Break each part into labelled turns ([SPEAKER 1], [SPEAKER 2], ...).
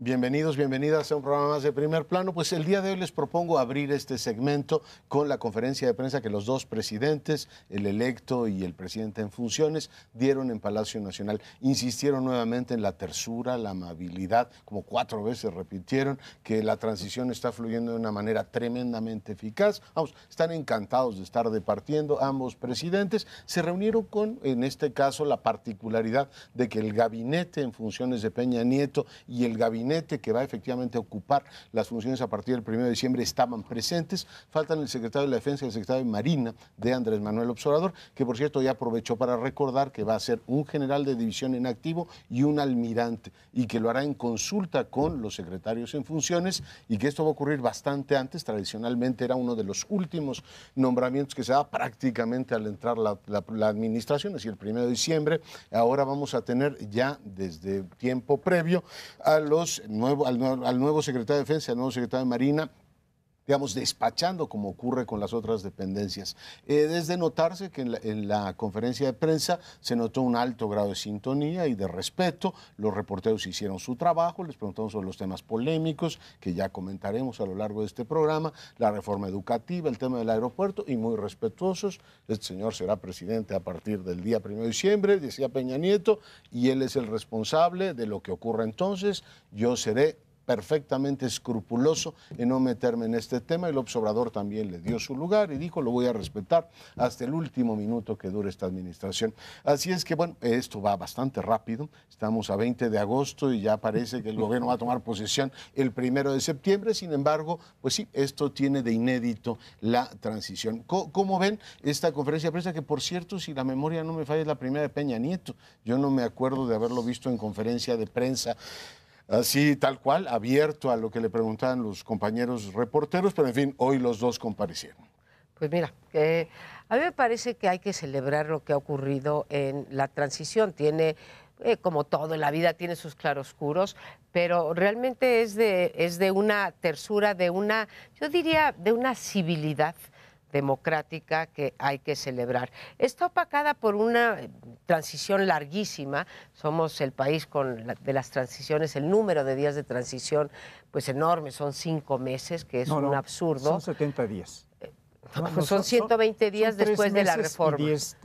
[SPEAKER 1] Bienvenidos, bienvenidas a un programa más de Primer Plano. Pues el día de hoy les propongo abrir este segmento con la conferencia de prensa que los dos presidentes, el electo y el presidente en funciones, dieron en Palacio Nacional. Insistieron nuevamente en la tersura, la amabilidad, como 4 veces repitieron que la transición está fluyendo de una manera tremendamente eficaz. Vamos, están encantados de estar departiendo ambos presidentes. Se reunieron con, en este caso, la particularidad de que el gabinete en funciones de Peña Nieto y el gabinete que va efectivamente a ocupar las funciones a partir del 1 de diciembre estaban presentes. Faltan el secretario de la Defensa y el secretario de Marina de Andrés Manuel López Obrador, que por cierto ya aprovechó para recordar que va a ser un general de división en activo y un almirante, y que lo hará en consulta con los secretarios en funciones, y que esto va a ocurrir bastante antes. Tradicionalmente era uno de los últimos nombramientos que se da prácticamente al entrar la administración, así el 1 de diciembre. Ahora vamos a tener ya desde tiempo previo al nuevo secretario de Defensa, al nuevo secretario de Marina, digamos, despachando como ocurre con las otras dependencias. Desde notarse que en la conferencia de prensa se notó un alto grado de sintonía y de respeto. Los reporteros hicieron su trabajo, les preguntamos sobre los temas polémicos que ya comentaremos a lo largo de este programa, la reforma educativa, el tema del aeropuerto, y muy respetuosos. Este señor será presidente a partir del día 1 de diciembre, decía Peña Nieto, y él es el responsable de lo que ocurra entonces. Yo seré perfectamente escrupuloso en no meterme en este tema, y López Obrador también le dio su lugar y dijo: lo voy a respetar hasta el último minuto que dure esta administración. Así es que, bueno, esto va bastante rápido. Estamos a 20 de agosto y ya parece que el gobierno va a tomar posesión el 1 de septiembre. Sin embargo, pues sí, esto tiene de inédito la transición. ¿Cómo ven esta conferencia de prensa? Que, por cierto, si la memoria no me falla, es la primera de Peña Nieto. Yo no me acuerdo de haberlo visto en conferencia de prensa así, tal cual, abierto a lo que le preguntaban los compañeros reporteros, pero en fin, hoy los dos comparecieron.
[SPEAKER 2] Pues mira, a mí me parece que hay que celebrar lo que ha ocurrido en la transición. Tiene, como todo en la vida, tiene sus claroscuros, pero realmente es de una tersura, yo diría, de una civilidad democrática que hay que celebrar. Está opacada por una transición larguísima. Somos el país de las transiciones, el número de días de transición pues enorme, son 5 meses, que es un absurdo.
[SPEAKER 3] Son 70 días.
[SPEAKER 2] Son 120 días después de la reforma.
[SPEAKER 3] Y 10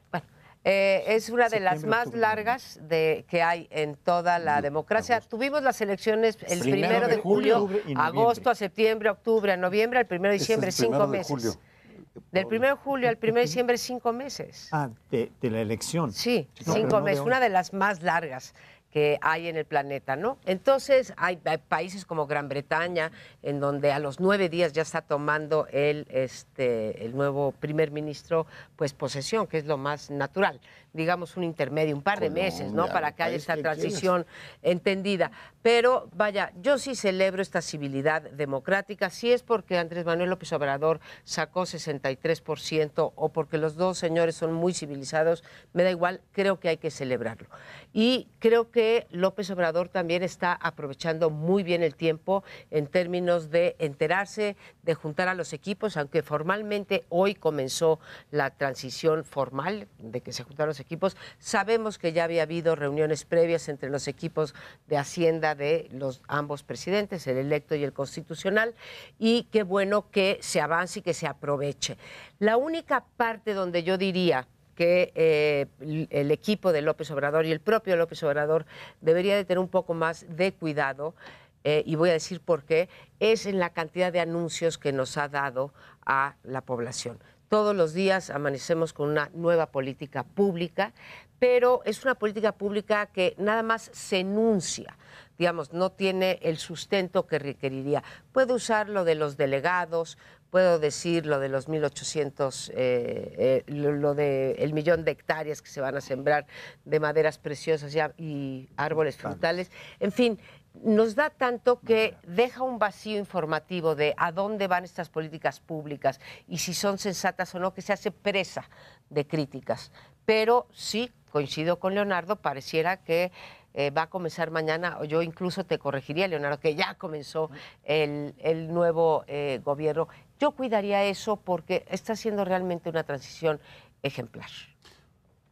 [SPEAKER 2] Bueno, es una de las más largas que hay en toda la democracia. Tuvimos las elecciones el 1 de julio, agosto a septiembre, octubre a noviembre, al 1 de diciembre, 5 meses. Del 1 de julio al 1 de diciembre, 5 meses.
[SPEAKER 3] Ah, de la elección.
[SPEAKER 2] Sí, 5 meses, una de las más largas que hay en el planeta, ¿no? Entonces, hay países como Gran Bretaña, en donde a los 9 días ya está tomando el nuevo primer ministro, pues, posesión, que es lo más natural. Digamos, un intermedio, un par de meses, ¿no? Para que haya esta transición entendida. Pero, vaya, yo sí celebro esta civilidad democrática. Si es porque Andrés Manuel López Obrador sacó 63% o porque los dos señores son muy civilizados, me da igual, creo que hay que celebrarlo. Y creo que López Obrador también está aprovechando muy bien el tiempo en términos de enterarse, de juntar a los equipos, aunque formalmente hoy comenzó la transición formal de que se juntaron los equipos. Sabemos que ya había habido reuniones previas entre los equipos de Hacienda de los ambos presidentes, el electo y el constitucional, y qué bueno que se avance y que se aproveche. La única parte donde yo diría que el equipo de López Obrador y el propio López Obrador debería de tener un poco más de cuidado, y voy a decir por qué, es en la cantidad de anuncios que nos ha dado a la población. Todos los días amanecemos con una nueva política pública, pero es una política pública que nada más se enuncia, digamos, no tiene el sustento que requeriría. Puedo usar lo de los delegados, puedo decir lo de los 1,800, lo de el 1,000,000 de hectáreas que se van a sembrar de maderas preciosas y árboles frutales. En fin, nos da tanto que deja un vacío informativo de a dónde van estas políticas públicas y si son sensatas o no, que se hace presa de críticas. Pero sí, coincido con Leonardo, pareciera que va a comenzar mañana, o yo incluso te corregiría, Leonardo, que ya comenzó el nuevo gobierno. Yo cuidaría eso porque está siendo realmente una transición ejemplar.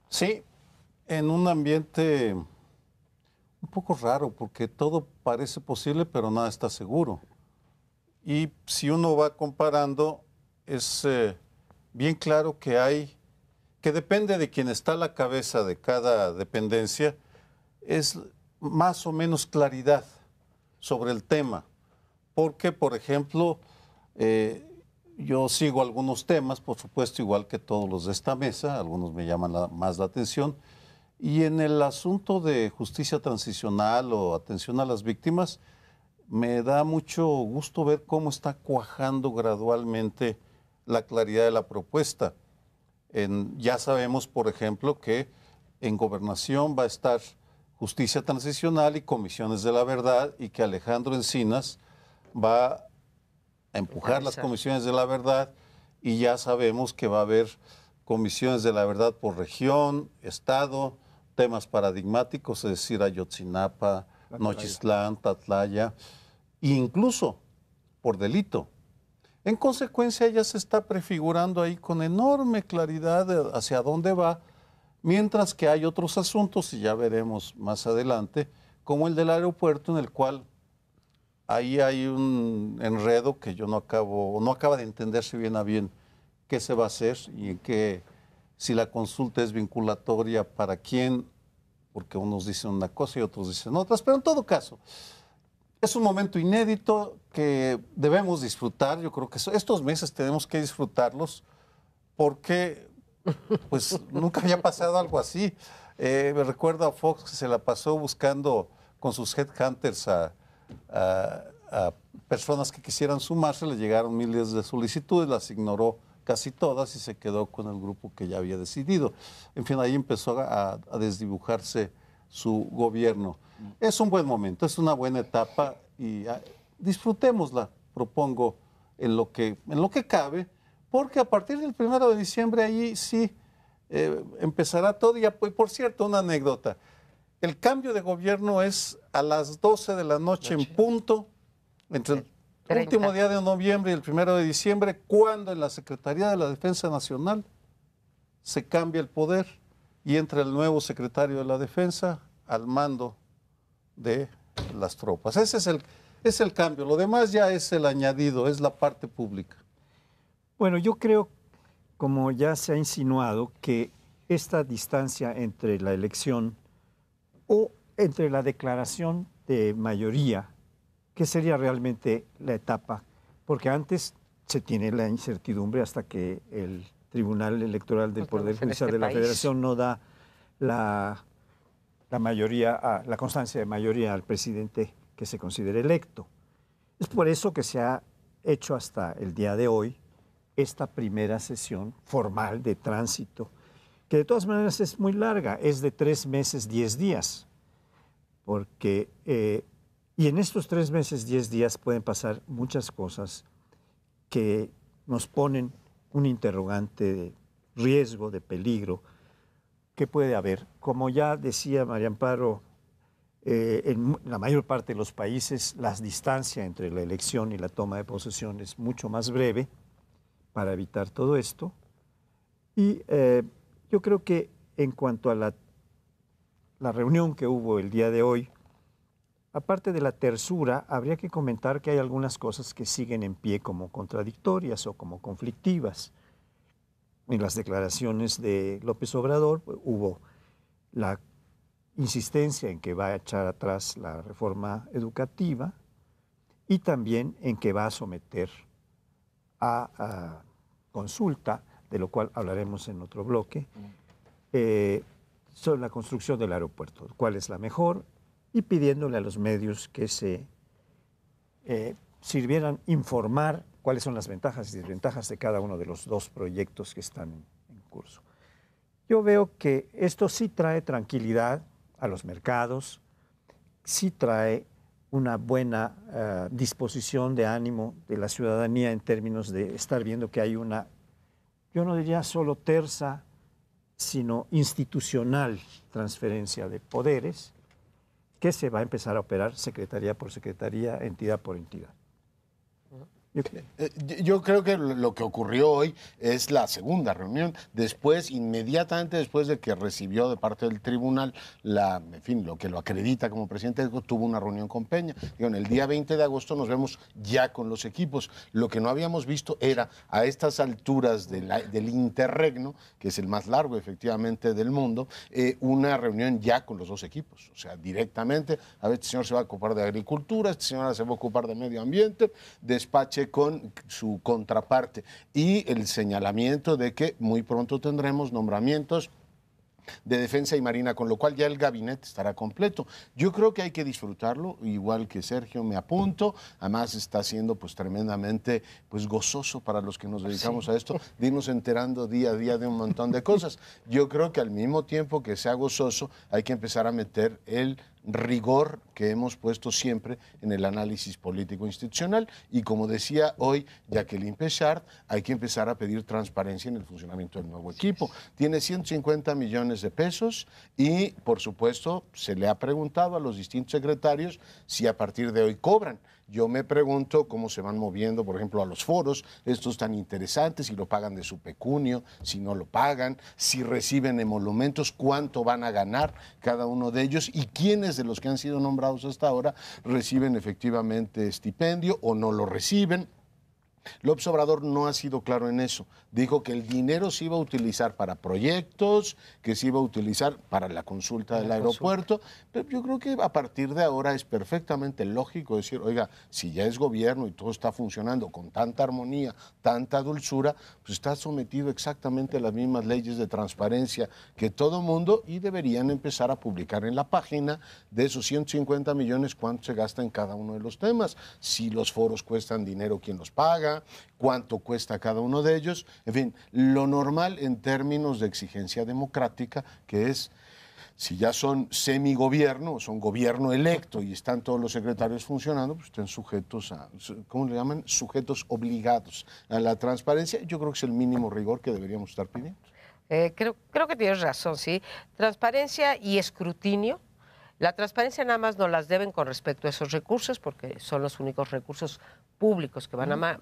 [SPEAKER 4] Sí, en un ambiente un poco raro porque todo parece posible, pero nada está seguro. Y si uno va comparando, es bien claro que depende de quien está a la cabeza de cada dependencia, es más o menos claridad sobre el tema. Porque, por ejemplo, yo sigo algunos temas, por supuesto, igual que todos los de esta mesa, algunos me llaman más la atención, y en el asunto de justicia transicional o atención a las víctimas, me da mucho gusto ver cómo está cuajando gradualmente la claridad de la propuesta. Ya sabemos, por ejemplo, que en gobernación va a estar justicia transicional y comisiones de la verdad, y que Alejandro Encinas va a empujar las comisiones de la verdad, y ya sabemos que va a haber comisiones de la verdad por región, estado, temas paradigmáticos, es decir, Ayotzinapa, Nochistlán, Tatlaya, e incluso por delito. En consecuencia, ella se está prefigurando ahí con enorme claridad hacia dónde va, mientras que hay otros asuntos, y ya veremos más adelante, como el del aeropuerto, en el cual ahí hay un enredo que yo no acaba de entenderse bien a bien qué se va a hacer y si la consulta es vinculatoria para quién, porque unos dicen una cosa y otros dicen otras, pero en todo caso, es un momento inédito que debemos disfrutar. Yo creo que estos meses tenemos que disfrutarlos porque pues nunca había pasado algo así. Me recuerdo a Fox que se la pasó buscando con sus headhunters a personas que quisieran sumarse, le llegaron miles de solicitudes, las ignoró casi todas y se quedó con el grupo que ya había decidido. En fin, ahí empezó a desdibujarse su gobierno. Es un buen momento, es una buena etapa y disfrutémosla, propongo, en lo que cabe, porque a partir del 1 de diciembre ahí sí empezará todo. Y por cierto, una anécdota, el cambio de gobierno es a las 12 de la noche en punto, entre el último día de noviembre y el 1 de diciembre, cuando en la Secretaría de la Defensa Nacional se cambia el poder y entra el nuevo secretario de la Defensa al mando de las tropas. Ese es el cambio. Lo demás ya es el añadido, es la parte pública.
[SPEAKER 3] Bueno, yo creo, como ya se ha insinuado, que esta distancia entre la elección o entre la declaración de mayoría, que sería realmente la etapa, porque antes se tiene la incertidumbre hasta que el Tribunal Electoral del Poder Judicial de la Federación no da la mayoría, la constancia de mayoría al presidente que se considere electo. Es por eso que se ha hecho hasta el día de hoy esta primera sesión formal de tránsito, que de todas maneras es muy larga, es de 3 meses, 10 días, porque, y en estos 3 meses, 10 días pueden pasar muchas cosas que nos ponen un interrogante de riesgo, de peligro, que puede haber. Como ya decía María Amparo, en la mayor parte de los países la distancia entre la elección y la toma de posesión es mucho más breve para evitar todo esto. Y yo creo que en cuanto a la reunión que hubo el día de hoy, aparte de la tersura, habría que comentar que hay algunas cosas que siguen en pie como contradictorias o como conflictivas. En las declaraciones de López Obrador hubo la insistencia en que va a echar atrás la reforma educativa y también en que va a someter a consulta, de lo cual hablaremos en otro bloque, sobre la construcción del aeropuerto, cuál es la mejor, y pidiéndole a los medios que se sirvieran informar cuáles son las ventajas y desventajas de cada uno de los 2 proyectos que están en curso. Yo veo que esto sí trae tranquilidad a los mercados, sí trae una buena disposición de ánimo de la ciudadanía en términos de estar viendo que hay una, yo no diría solo tersa, sino institucional transferencia de poderes que se va a empezar a operar secretaría por secretaría, entidad por entidad.
[SPEAKER 1] Yo creo que lo que ocurrió hoy es la segunda reunión, inmediatamente después de que recibió de parte del tribunal lo que lo acredita como presidente, tuvo una reunión con Peña. En el día 20 de agosto nos vemos ya con los equipos. Lo que no habíamos visto era, a estas alturas del interregno, que es el más largo efectivamente del mundo, una reunión ya con los dos equipos. O sea, directamente, a ver, este señor se va a ocupar de agricultura, este señor se va a ocupar de medio ambiente, despache con su contraparte, y el señalamiento de que muy pronto tendremos nombramientos de Defensa y Marina, con lo cual ya el gabinete estará completo. Yo creo que hay que disfrutarlo, igual que Sergio, me apunto. Además está siendo pues tremendamente pues gozoso para los que nos dedicamos a esto, de irnos enterando día a día de un montón de cosas. Yo creo que al mismo tiempo que sea gozoso, hay que empezar a meter el rigor que hemos puesto siempre en el análisis político institucional, y como decía hoy Jacqueline Pechard, hay que empezar a pedir transparencia en el funcionamiento del nuevo equipo. Tiene 150 millones de pesos y, por supuesto, se le ha preguntado a los distintos secretarios si a partir de hoy cobran. Yo me pregunto cómo se van moviendo, por ejemplo, a los foros, estos tan interesantes, si lo pagan de su pecunio, si no lo pagan, si reciben emolumentos, cuánto van a ganar cada uno de ellos y quiénes de los que han sido nombrados hasta ahora reciben efectivamente estipendio o no lo reciben. López Obrador no ha sido claro en eso. Dijo que el dinero se iba a utilizar para proyectos, que se iba a utilizar para la consulta del aeropuerto, pero yo creo que a partir de ahora es perfectamente lógico decir, oiga, si ya es gobierno y todo está funcionando con tanta armonía, tanta dulzura, pues está sometido exactamente a las mismas leyes de transparencia que todo mundo, y deberían empezar a publicar en la página de esos 150 millones cuánto se gasta en cada uno de los temas, si los foros cuestan dinero, quién los paga, cuánto cuesta cada uno de ellos, en fin, lo normal en términos de exigencia democrática, que es, si ya son semigobierno, son gobierno electo y están todos los secretarios funcionando, pues estén sujetos a, ¿cómo le llaman? Sujetos obligados a la transparencia. Yo creo que es el mínimo rigor que deberíamos estar pidiendo.
[SPEAKER 2] Creo que tienes razón, sí. Transparencia y escrutinio. La transparencia nada más nos las deben con respecto a esos recursos, porque son los únicos recursos públicos que van a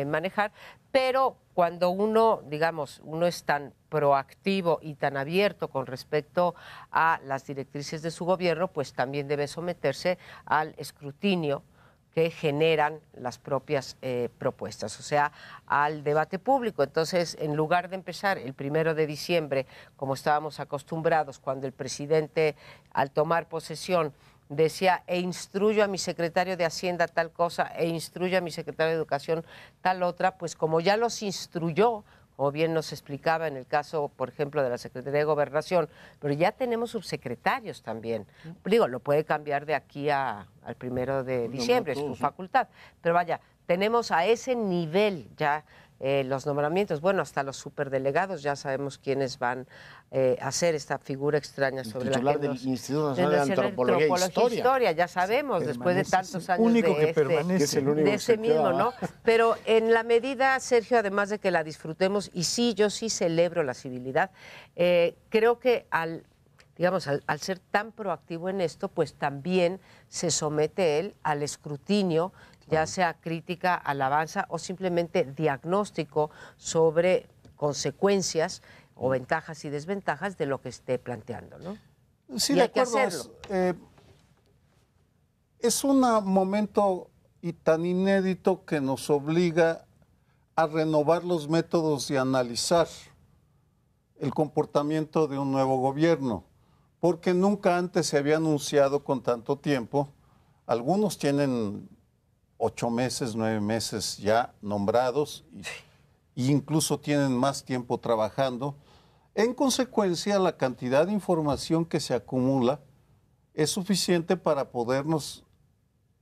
[SPEAKER 2] manejar, pero cuando uno, digamos, uno es tan proactivo y tan abierto con respecto a las directrices de su gobierno, pues también debe someterse al escrutinio que generan las propias propuestas, o sea, al debate público. Entonces, en lugar de empezar el 1 de diciembre, como estábamos acostumbrados, cuando el presidente, al tomar posesión, decía, e instruyo a mi secretario de Hacienda tal cosa, e instruyo a mi secretario de Educación tal otra, pues como ya los instruyó, como bien nos explicaba en el caso, por ejemplo, de la Secretaría de Gobernación, pero ya tenemos subsecretarios también. Digo, lo puede cambiar de aquí al 1 de diciembre, es su facultad. Pero vaya, tenemos a ese nivel ya los nombramientos. Bueno, hasta los superdelegados ya sabemos quiénes van a hacer esta figura extraña sobre la que
[SPEAKER 1] del Instituto Nacional de Antropología e Historia.
[SPEAKER 2] Ya sabemos, después de tantos años
[SPEAKER 3] único
[SPEAKER 2] de,
[SPEAKER 3] que
[SPEAKER 2] ese mismo, ¿no? Pero en la medida, Sergio, además de que la disfrutemos, y sí, yo sí celebro la civilidad, creo que al ser tan proactivo en esto, pues también se somete él al escrutinio, ya sea crítica, alabanza o simplemente diagnóstico sobre consecuencias o ventajas y desventajas de lo que esté planteando, ¿no?
[SPEAKER 4] Sí,
[SPEAKER 2] y
[SPEAKER 4] de
[SPEAKER 2] hay que
[SPEAKER 4] acuerdo.
[SPEAKER 2] hacerlo.
[SPEAKER 4] Es un momento y tan inédito que nos obliga a renovar los métodos y analizar el comportamiento de un nuevo gobierno, porque nunca antes se había anunciado con tanto tiempo. Algunos tienen 8 meses, 9 meses ya nombrados e incluso tienen más tiempo trabajando. En consecuencia, la cantidad de información que se acumula es suficiente para podernos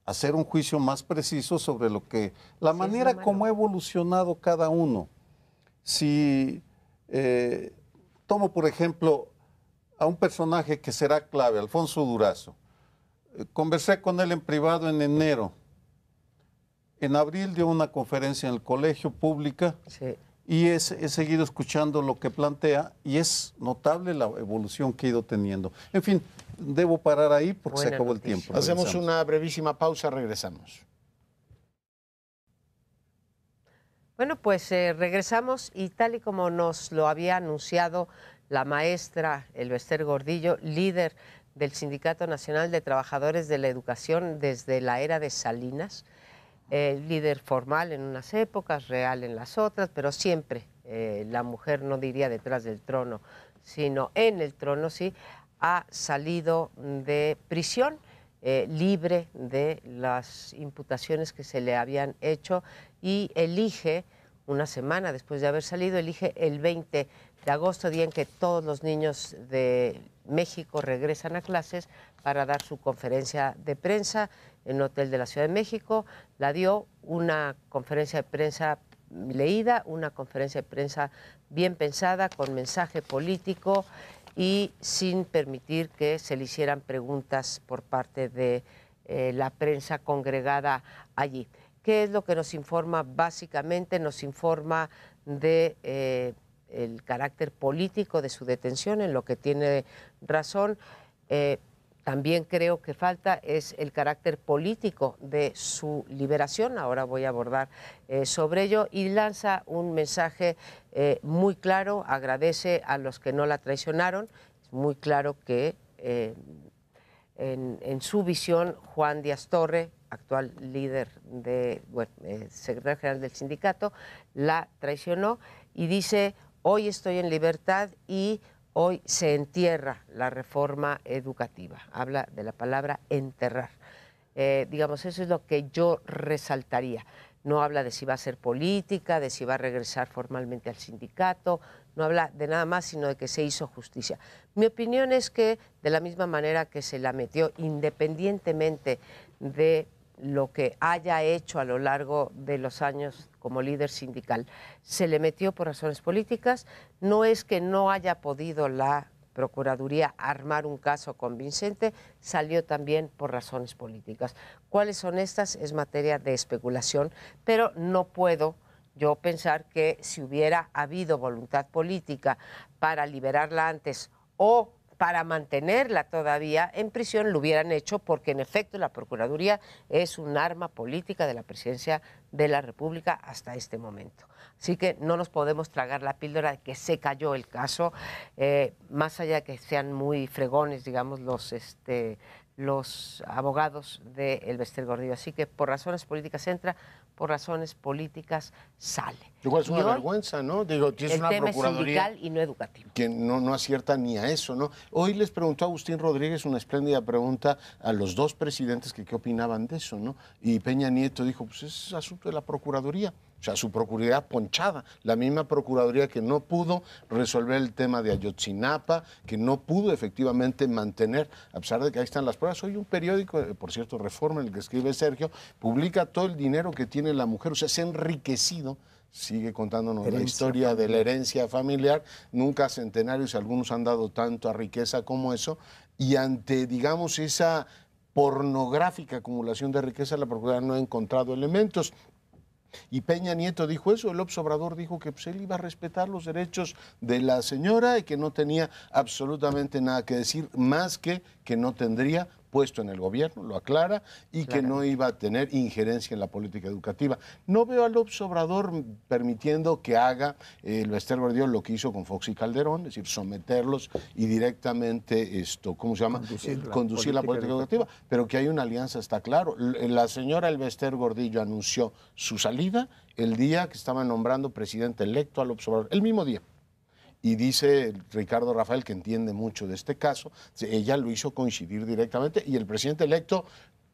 [SPEAKER 4] hacer un juicio más preciso sobre la manera como ha evolucionado cada uno. Si tomo, por ejemplo, a un personaje que será clave, Alfonso Durazo. Conversé con él en privado en enero. En abril dio una conferencia en el colegio pública y he seguido escuchando lo que plantea y es notable la evolución que ha ido teniendo. En fin, debo parar ahí porque se acabó el tiempo.
[SPEAKER 1] Hacemos una brevísima pausa, regresamos.
[SPEAKER 2] Bueno, pues regresamos y tal y como nos lo había anunciado la maestra Elbester Gordillo, líder del Sindicato Nacional de Trabajadores de la Educación desde la era de Salinas, líder formal en unas épocas, real en las otras, pero siempre la mujer no diría detrás del trono, sino en el trono, sí, ha salido de prisión, libre de las imputaciones que se le habían hecho y elige, una semana después de haber salido, elige el 20 de agosto, día en que todos los niños de México regresan a clases, para dar su conferencia de prensa en un hotel de la Ciudad de México. La dio una conferencia de prensa leída, una conferencia de prensa bien pensada, con mensaje político y sin permitir que se le hicieran preguntas por parte de la prensa congregada allí. ¿Qué es lo que nos informa? Básicamente nos informa de el carácter político de su detención, en lo que tiene razón. También creo que falta es el carácter político de su liberación. Ahora voy a abordar sobre ello, y lanza un mensaje muy claro, agradece a los que no la traicionaron. Es muy claro que en su visión Juan Díaz Torre, actual líder secretario general del sindicato, la traicionó, y dice: hoy estoy en libertad y hoy se entierra la reforma educativa. Habla de la palabra enterrar. Digamos, eso es lo que yo resaltaría. No habla de si va a ser política, de si va a regresar formalmente al sindicato, no habla de nada más, sino de que se hizo justicia. Mi opinión es que, de la misma manera que se la metió, independientemente de lo que haya hecho a lo largo de los años como líder sindical, se le metió por razones políticas. No es que no haya podido la Procuraduría armar un caso convincente, salió también por razones políticas. ¿Cuáles son estas? Es materia de especulación, pero no puedo yo pensar que si hubiera habido voluntad política para liberarla antes o para mantenerla todavía en prisión, lo hubieran hecho, porque en efecto la Procuraduría es un arma política de la Presidencia de la República hasta este momento. Así que no nos podemos tragar la píldora de que se cayó el caso, más allá de que sean muy fregones, digamos, los abogados de Elbester Gordillo. Así que por razones políticas entra, por razones políticas sale.
[SPEAKER 1] Igual es una vergüenza, ¿no? Digo, tienes una procuraduría
[SPEAKER 2] sindical y no educativo,
[SPEAKER 1] que no acierta ni a eso, ¿no? Hoy les preguntó a Agustín Rodríguez una espléndida pregunta a los dos presidentes que qué opinaban de eso, ¿no? Y Peña Nieto dijo: pues es asunto de la Procuraduría. O sea, su Procuraduría ponchada, la misma Procuraduría que no pudo resolver el tema de Ayotzinapa, que no pudo efectivamente mantener, a pesar de que ahí están las pruebas. Hoy un periódico, por cierto, Reforma, en el que escribe Sergio, publica todo el dinero que tiene la mujer, o sea, se ha enriquecido. Sigue contándonos la historia de la herencia familiar, nunca centenarios, algunos han dado tanto a riqueza como eso, y ante, digamos, esa pornográfica acumulación de riqueza, la Procuraduría no ha encontrado elementos. Y Peña Nieto dijo eso, el López Obrador dijo que pues, él iba a respetar los derechos de la señora y que no tenía absolutamente nada que decir, más que no tendría puesto en el gobierno, lo aclara, y que no iba a tener injerencia en la política educativa. No veo a López Obrador permitiendo que haga Elbester Gordillo lo que hizo con Fox y Calderón, es decir, someterlos y directamente ¿cómo se llama? Conducir la política educativa. Pero que hay una alianza, está claro. La señora Elbester Gordillo anunció su salida el día que estaba nombrando presidente electo a López Obrador, el mismo día. Y dice Ricardo Rafael, que entiende mucho de este caso, ella lo hizo coincidir directamente, y el presidente electo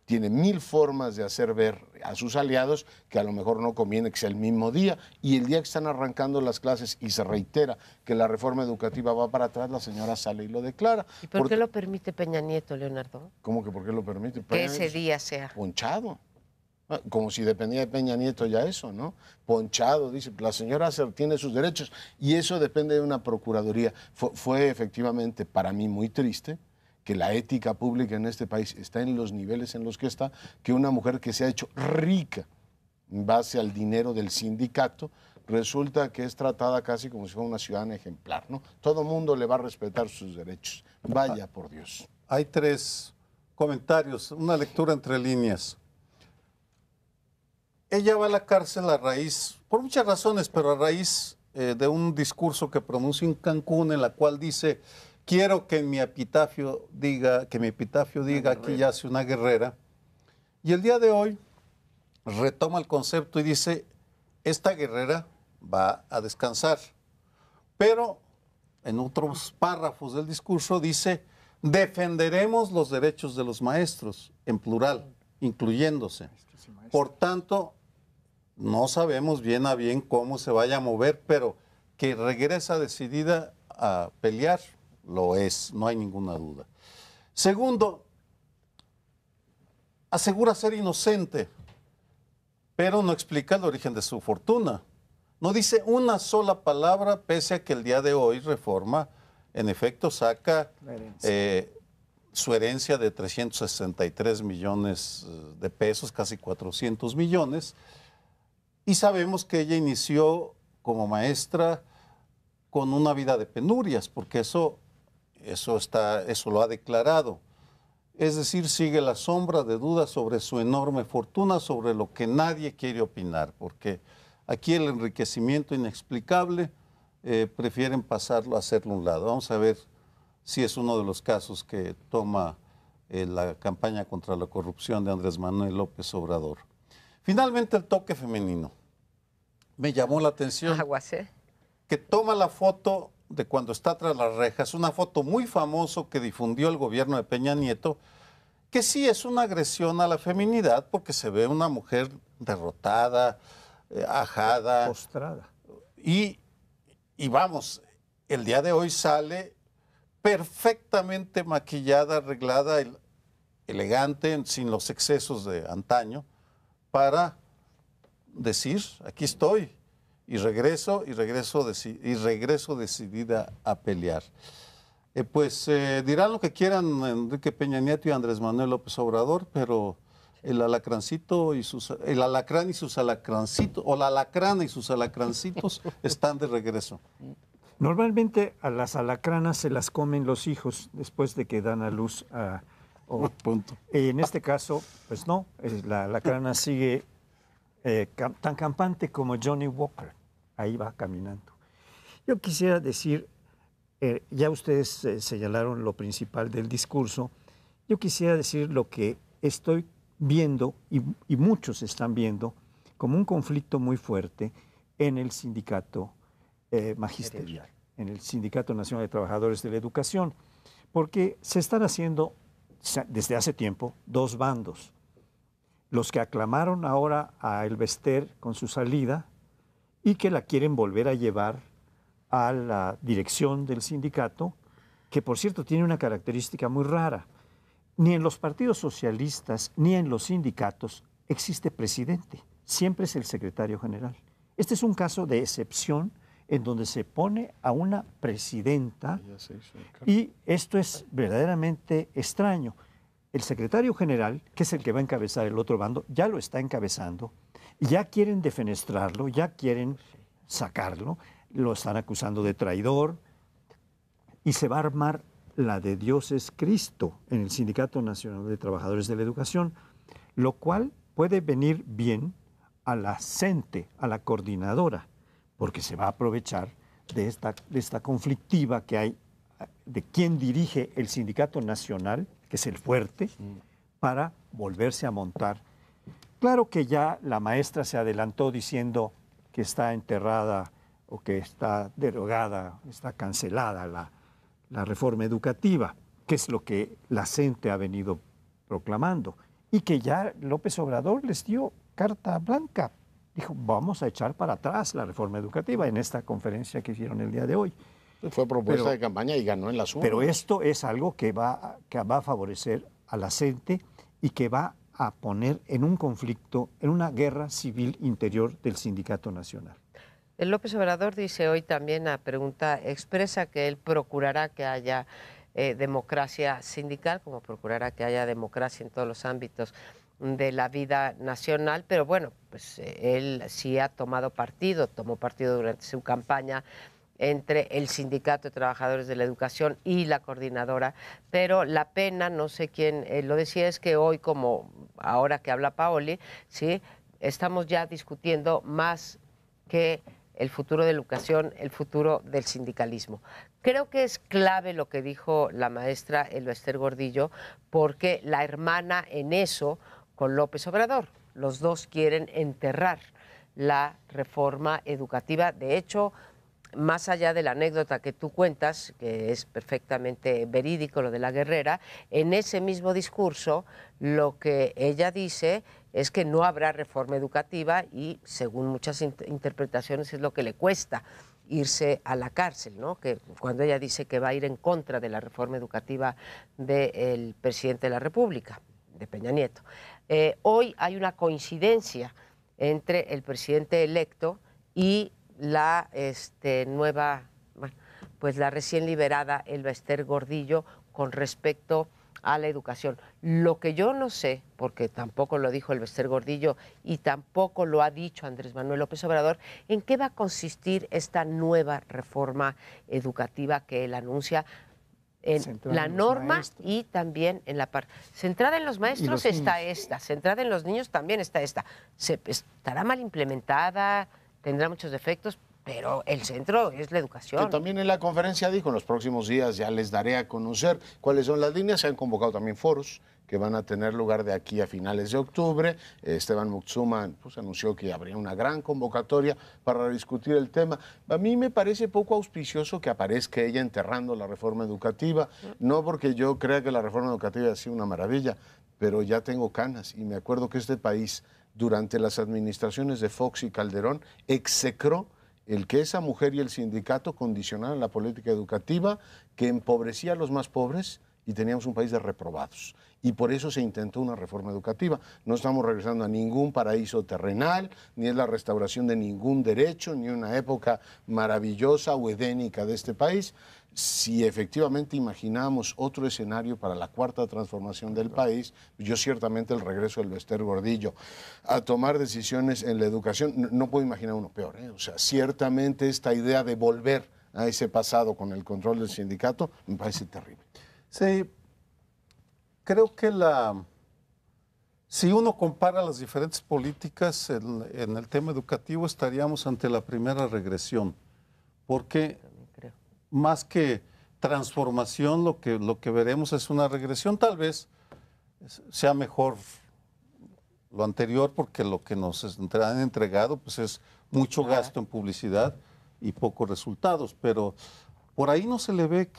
[SPEAKER 1] tiene 1000 formas de hacer ver a sus aliados que a lo mejor no conviene que sea el mismo día, y el día que están arrancando las clases y se reitera que la reforma educativa va para atrás, la señora sale y lo declara.
[SPEAKER 2] ¿Y por qué lo permite Peña Nieto, Leonardo?
[SPEAKER 1] ¿Cómo que por qué lo permite?
[SPEAKER 2] Que ese día sea
[SPEAKER 1] ponchado. Como si dependía de Peña Nieto ya eso, ¿no? Ponchado, dice, la señora tiene sus derechos, y eso depende de una procuraduría. Fue efectivamente para mí muy triste que la ética pública en este país está en los niveles en los que está, que una mujer que se ha hecho rica en base al dinero del sindicato, resulta que es tratada casi como si fuera una ciudadana ejemplar, ¿no? Todo mundo le va a respetar sus derechos. Vaya por Dios.
[SPEAKER 4] Hay 3 comentarios, una lectura entre líneas. Ella va a la cárcel a raíz por muchas razones, pero a raíz de un discurso que pronunció en Cancún, en la cual dice, quiero que mi epitafio diga, aquí yace una guerrera. Y el día de hoy retoma el concepto y dice, esta guerrera va a descansar. Pero en otros párrafos del discurso dice, defenderemos los derechos de los maestros, en plural, incluyéndose. Por tanto, no sabemos bien a bien cómo se vaya a mover, pero que regresa decidida a pelear, lo es, no hay ninguna duda. Segundo, asegura ser inocente, pero no explica el origen de su fortuna. No dice una sola palabra, pese a que el día de hoy Reforma, en efecto, saca su herencia de 363 millones de pesos, casi 400 millones, y sabemos que ella inició como maestra con una vida de penurias, porque eso lo ha declarado. Es decir, sigue la sombra de dudas sobre su enorme fortuna, sobre lo que nadie quiere opinar, porque aquí el enriquecimiento inexplicable prefieren pasarlo, hacerlo a un lado. Vamos a ver si es uno de los casos que toma la campaña contra la corrupción de Andrés Manuel López Obrador. Finalmente, el toque femenino. Me llamó la atención que toma la foto de cuando está tras las rejas, una foto muy famosa que difundió el gobierno de Peña Nieto, que sí es una agresión a la feminidad, porque se ve una mujer derrotada, ajada.
[SPEAKER 3] Postrada.
[SPEAKER 4] Y vamos, el día de hoy sale perfectamente maquillada, arreglada, elegante, sin los excesos de antaño, para decir, aquí estoy, y regreso decidida a pelear. Dirán lo que quieran Enrique Peña Nieto y Andrés Manuel López Obrador, pero el alacrán y sus alacrancitos, o la alacrana y sus alacrancitos están de regreso.
[SPEAKER 3] Normalmente a las alacranas se las comen los hijos después de que dan a luz a...
[SPEAKER 4] Punto.
[SPEAKER 3] En este caso, pues no, la alacrana sigue tan campante como Johnny Walker. Ahí va caminando. Yo quisiera decir, ya ustedes señalaron lo principal del discurso, yo quisiera decir lo que estoy viendo y muchos están viendo como un conflicto muy fuerte en el sindicato magisterial, en el Sindicato Nacional de Trabajadores de la Educación, porque se están haciendo desde hace tiempo dos bandos. Los que aclamaron ahora a Elvester con su salida y que la quieren volver a llevar a la dirección del sindicato, que por cierto tiene una característica muy rara. Ni en los partidos socialistas ni en los sindicatos existe presidente, siempre es el secretario general. Este es un caso de excepción en donde se pone a una presidenta y esto es verdaderamente extraño. El secretario general, que es el que va a encabezar el otro bando, ya lo está encabezando, ya quieren defenestrarlo, ya quieren sacarlo, lo están acusando de traidor y se va a armar la de Dios es Cristo en el Sindicato Nacional de Trabajadores de la Educación, lo cual puede venir bien a la CENTE, a la coordinadora, porque se va a aprovechar de esta conflictiva que hay de quién dirige el Sindicato Nacional, que es el fuerte, para volverse a montar. Claro que ya la maestra se adelantó diciendo que está enterrada o que está derogada, está cancelada la reforma educativa, que es lo que la CENTE ha venido proclamando, y que ya López Obrador les dio carta blanca. Dijo, vamos a echar para atrás la reforma educativa en esta conferencia que hicieron el día de hoy.
[SPEAKER 1] Fue propuesta de campaña y ganó en las urnas.
[SPEAKER 3] Pero esto es algo que va a favorecer a la CENTE y que va a poner en un conflicto, en una guerra civil interior del Sindicato Nacional.
[SPEAKER 2] El López Obrador dice hoy también, a pregunta expresa, que él procurará que haya democracia sindical, como procurará que haya democracia en todos los ámbitos de la vida nacional, pero bueno, pues él sí ha tomó partido durante su campaña entre el Sindicato de Trabajadores de la Educación y la coordinadora, pero la pena, no sé quién lo decía, es que hoy, como ahora que habla Paoli, ¿sí?, estamos ya discutiendo más que el futuro de la educación, el futuro del sindicalismo. Creo que es clave lo que dijo la maestra Elba Ester Gordillo, porque la hermana en eso con López Obrador. Los dos quieren enterrar la reforma educativa. De hecho, más allá de la anécdota que tú cuentas, que es perfectamente verídico lo de la guerrera, en ese mismo discurso lo que ella dice es que no habrá reforma educativa y, según muchas interpretaciones, es lo que le cuesta irse a la cárcel, ¿no? Que cuando ella dice que va a ir en contra de la reforma educativa del presidente de la República, de Peña Nieto. Hoy hay una coincidencia entre el presidente electo y la nueva, bueno, pues la recién liberada Elba Ester Gordillo con respecto a la educación. Lo que yo no sé, porque tampoco lo dijo Elba Ester Gordillo y tampoco lo ha dicho Andrés Manuel López Obrador, ¿en qué va a consistir esta nueva reforma educativa que él anuncia? En la norma y también en la parte centrada en los maestros está esta, centrada en los niños también está esta. Estará mal implementada, tendrá muchos defectos, pero el centro es la educación.
[SPEAKER 1] Que también en la conferencia dijo, en los próximos días ya les daré a conocer cuáles son las líneas. Se han convocado también foros que van a tener lugar de aquí a finales de octubre. Esteban Moctezuma pues, anunció que habría una gran convocatoria para discutir el tema. A mí me parece poco auspicioso que aparezca ella enterrando la reforma educativa, no porque yo crea que la reforma educativa ha sido una maravilla, pero ya tengo canas y me acuerdo que este país, durante las administraciones de Fox y Calderón, execró el que esa mujer y el sindicato condicionaran la política educativa que empobrecía a los más pobres y teníamos un país de reprobados. Y por eso se intentó una reforma educativa. No estamos regresando a ningún paraíso terrenal, ni es la restauración de ningún derecho, ni una época maravillosa o edénica de este país. Si efectivamente imaginamos otro escenario para la cuarta transformación del país, yo ciertamente el regreso del Elba Ester Gordillo a tomar decisiones en la educación, no puedo imaginar uno peor, ¿eh? O sea, ciertamente esta idea de volver a ese pasado con el control del sindicato me parece terrible.
[SPEAKER 4] Sí, creo que si uno compara las diferentes políticas en el tema educativo, estaríamos ante la primera regresión, porque más que transformación, lo que veremos es una regresión. Tal vez sea mejor lo anterior, porque lo que nos han entregado pues es mucho gasto en publicidad y pocos resultados, pero por ahí no se le ve,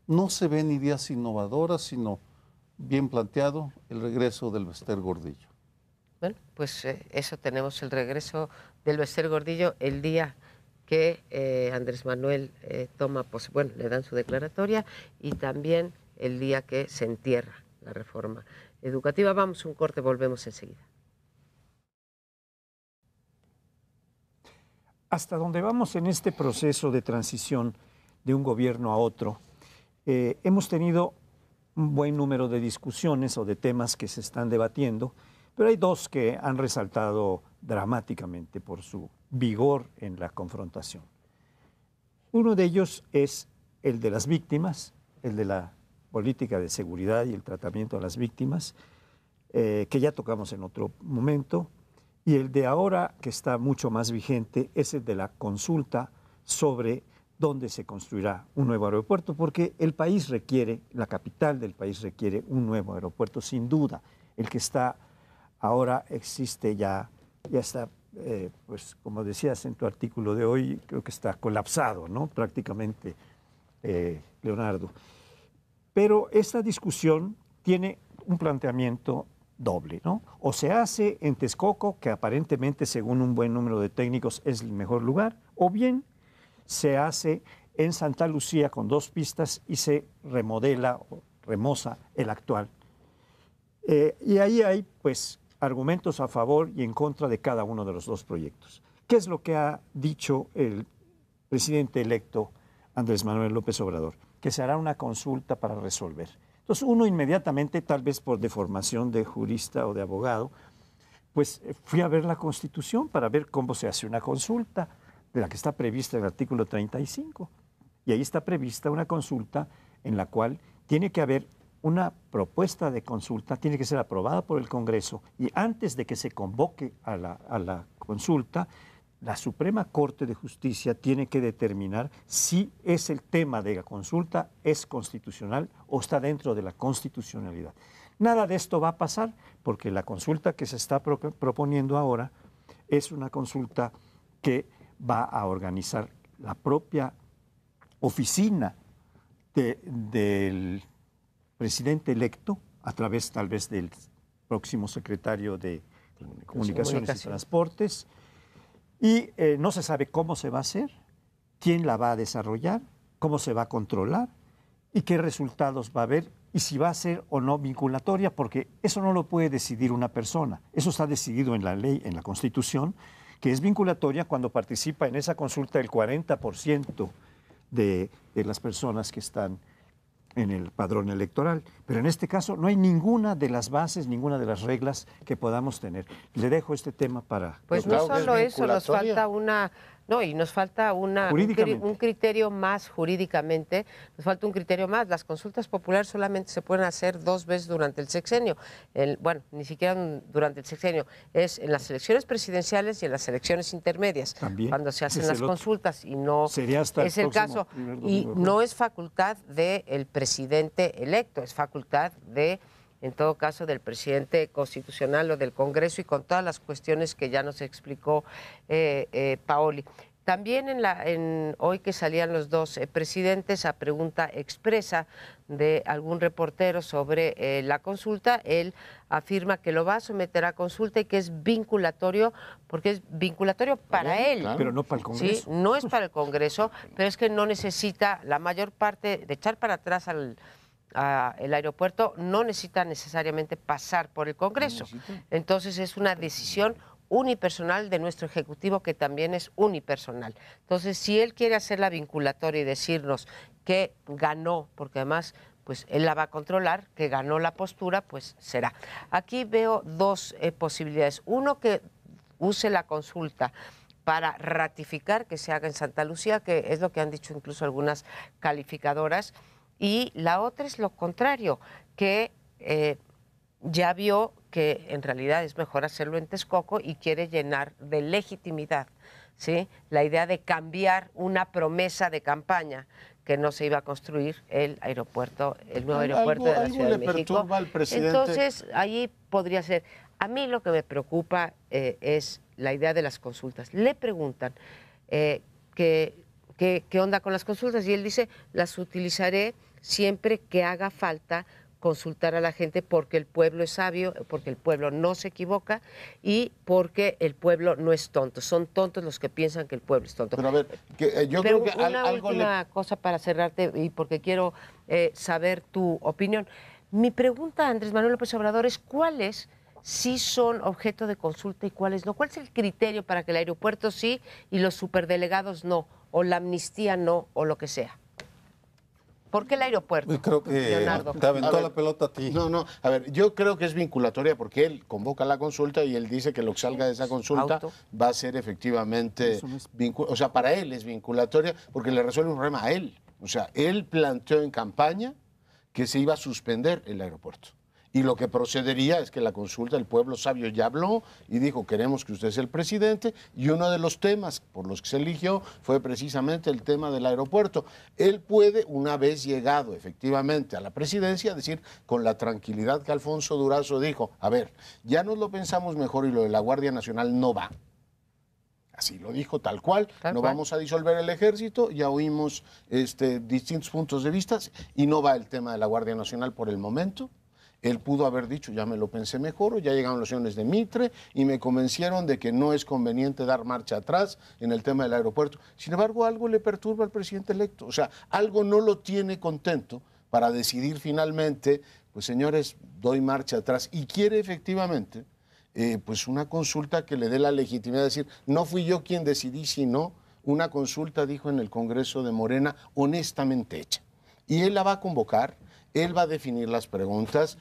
[SPEAKER 4] no se ven ideas innovadoras, sino bien planteado el regreso del Elba Ester Gordillo.
[SPEAKER 2] Bueno, pues eso tenemos, el regreso del Elba Ester Gordillo el día que Andrés Manuel le dan su declaratoria y también el día que se entierra la reforma educativa. Vamos a un corte, volvemos enseguida.
[SPEAKER 3] Hasta donde vamos en este proceso de transición de un gobierno a otro, hemos tenido un buen número de discusiones o de temas que se están debatiendo, pero hay dos que han resaltado dramáticamente por su vigor en la confrontación. Uno de ellos es el de las víctimas, el de la política de seguridad y el tratamiento a las víctimas, que ya tocamos en otro momento, y el de ahora, que está mucho más vigente, es el de la consulta sobre dónde se construirá un nuevo aeropuerto, porque el país requiere, la capital del país requiere un nuevo aeropuerto, sin duda. El que está ahora existe ya está, pues como decías en tu artículo de hoy, creo que está colapsado, ¿no? Prácticamente, Leonardo. Pero esta discusión tiene un planteamiento doble, ¿no? O se hace en Texcoco, que aparentemente, según un buen número de técnicos, es el mejor lugar, o bien se hace en Santa Lucía con 2 pistas y se remodela o remoza el actual. Y ahí hay, pues, argumentos a favor y en contra de cada uno de los 2 proyectos. ¿Qué es lo que ha dicho el presidente electo Andrés Manuel López Obrador? Que se hará una consulta para resolver. Entonces, uno inmediatamente, tal vez por deformación de jurista o de abogado, pues fui a ver la Constitución para ver cómo se hace una consulta, de la que está prevista en el artículo 35. Y ahí está prevista una consulta en la cual tiene que haber una propuesta de consulta, tiene que ser aprobada por el Congreso, y antes de que se convoque a la consulta, la Suprema Corte de Justicia tiene que determinar si el tema de la consulta es constitucional o está dentro de la constitucionalidad. Nada de esto va a pasar porque la consulta que se está proponiendo ahora es una consulta que va a organizar la propia oficina del presidente electo a través tal vez del próximo secretario de Comunicaciones y Transportes. Y no se sabe cómo se va a hacer, quién la va a desarrollar, cómo se va a controlar y qué resultados va a haber y si va a ser o no vinculatoria, porque eso no lo puede decidir una persona. Eso está decidido en la ley, en la Constitución, que es vinculatoria cuando participa en esa consulta el 40% de las personas que están en el padrón electoral. Pero en este caso no hay ninguna de las bases, ninguna de las reglas que podamos tener. Le dejo este tema para...
[SPEAKER 2] Pues no solo eso, nos falta nos falta un criterio más jurídicamente, nos falta un criterio más. Las consultas populares solamente se pueden hacer 2 veces durante el sexenio. Ni siquiera durante el sexenio. Es en las elecciones presidenciales y en las elecciones intermedias.
[SPEAKER 3] También,
[SPEAKER 2] cuando se hacen las consultas y no es el caso. Y no es facultad del presidente electo, es facultad en todo caso, del presidente constitucional o del Congreso y con todas las cuestiones que ya nos explicó Paoli. También hoy que salían los dos presidentes a pregunta expresa de algún reportero sobre la consulta, él afirma que lo va a someter a consulta y que es vinculatorio, porque es vinculatorio para él.
[SPEAKER 3] Claro. Pero no para el Congreso.
[SPEAKER 2] Sí, no es para el Congreso, pero es que no necesita la mayor parte de echar para atrás el aeropuerto, no necesita necesariamente pasar por el Congreso. Entonces es una decisión unipersonal de nuestro Ejecutivo, que también es unipersonal. Entonces, si él quiere hacerla vinculatoria y decirnos que ganó, porque además pues él la va a controlar, que ganó la postura, pues será. Aquí veo 2 posibilidades. Uno, que use la consulta para ratificar que se haga en Santa Lucía, que es lo que han dicho incluso algunas calificadoras. Y la otra es lo contrario, que ya vio que en realidad es mejor hacerlo en Texcoco y quiere llenar de legitimidad, ¿sí?, la idea de cambiar una promesa de campaña que no se iba a construir el nuevo aeropuerto de la Ciudad de México.
[SPEAKER 1] Al presidente.
[SPEAKER 2] Entonces, ahí podría ser. A mí lo que me preocupa es la idea de las consultas. Le preguntan ¿qué onda con las consultas? Y él dice, las utilizaré siempre que haga falta consultar a la gente, porque el pueblo es sabio, porque el pueblo no se equivoca y porque el pueblo no es tonto. Son tontos los que piensan que el pueblo es tonto.
[SPEAKER 1] Pero a ver, yo creo que
[SPEAKER 2] una última cosa para cerrarte, y porque quiero saber tu opinión. Mi pregunta a Andrés Manuel López Obrador es: ¿cuáles sí son objeto de consulta y cuáles no? ¿Cuál es el criterio para que el aeropuerto sí y los superdelegados no, o la amnistía no, o lo que sea? ¿Por qué el aeropuerto?
[SPEAKER 4] Creo que
[SPEAKER 2] Leonardo,
[SPEAKER 4] te aventó la pelota a ti.
[SPEAKER 1] No, a ver, yo creo que es vinculatoria porque él convoca la consulta y él dice que lo que salga de esa consulta va a ser efectivamente, o sea, para él es vinculatoria porque le resuelve un problema a él. O sea, él planteó en campaña que se iba a suspender el aeropuerto. Y lo que procedería es que la consulta, el pueblo sabio ya habló y dijo, queremos que usted sea el presidente, y uno de los temas por los que se eligió fue precisamente el tema del aeropuerto. Él puede, una vez llegado efectivamente a la presidencia, decir con la tranquilidad que Alfonso Durazo dijo, a ver, ya nos lo pensamos mejor y lo de la Guardia Nacional no va. Así lo dijo, tal cual. Vamos a disolver el ejército, ya oímos distintos puntos de vista y no va el tema de la Guardia Nacional por el momento. Él pudo haber dicho, ya me lo pensé mejor, o ya llegaron los señores de Mitre y me convencieron de que no es conveniente dar marcha atrás en el tema del aeropuerto. Sin embargo, algo le perturba al presidente electo. O sea, algo no lo tiene contento para decidir finalmente, pues señores, doy marcha atrás. Y quiere efectivamente, pues una consulta que le dé la legitimidad de decir, no fui yo quien decidí, sino una consulta, dijo en el Congreso de Morena, honestamente hecha. Y él la va a convocar. Él va a definir las preguntas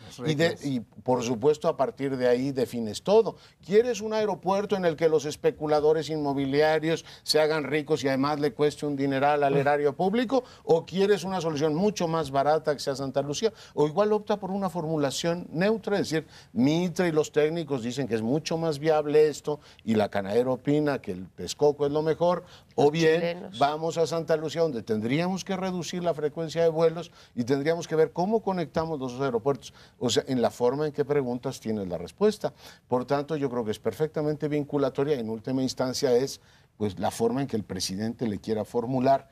[SPEAKER 1] y por supuesto, a partir de ahí defines todo. ¿Quieres un aeropuerto en el que los especuladores inmobiliarios se hagan ricos y además le cueste un dineral al erario público? ¿O quieres una solución mucho más barata que sea Santa Lucía? O igual opta por una formulación neutra, es decir, Mitre y los técnicos dicen que es mucho más viable esto y la Canadero opina que el Texcoco es lo mejor. O bien vamos a Santa Lucía, donde tendríamos que reducir la frecuencia de vuelos y tendríamos que ver cómo conectamos los dos aeropuertos. O sea, en la forma en que preguntas tienes la respuesta. Por tanto, yo creo que es perfectamente vinculatoria y en última instancia es pues la forma en que el presidente le quiera formular.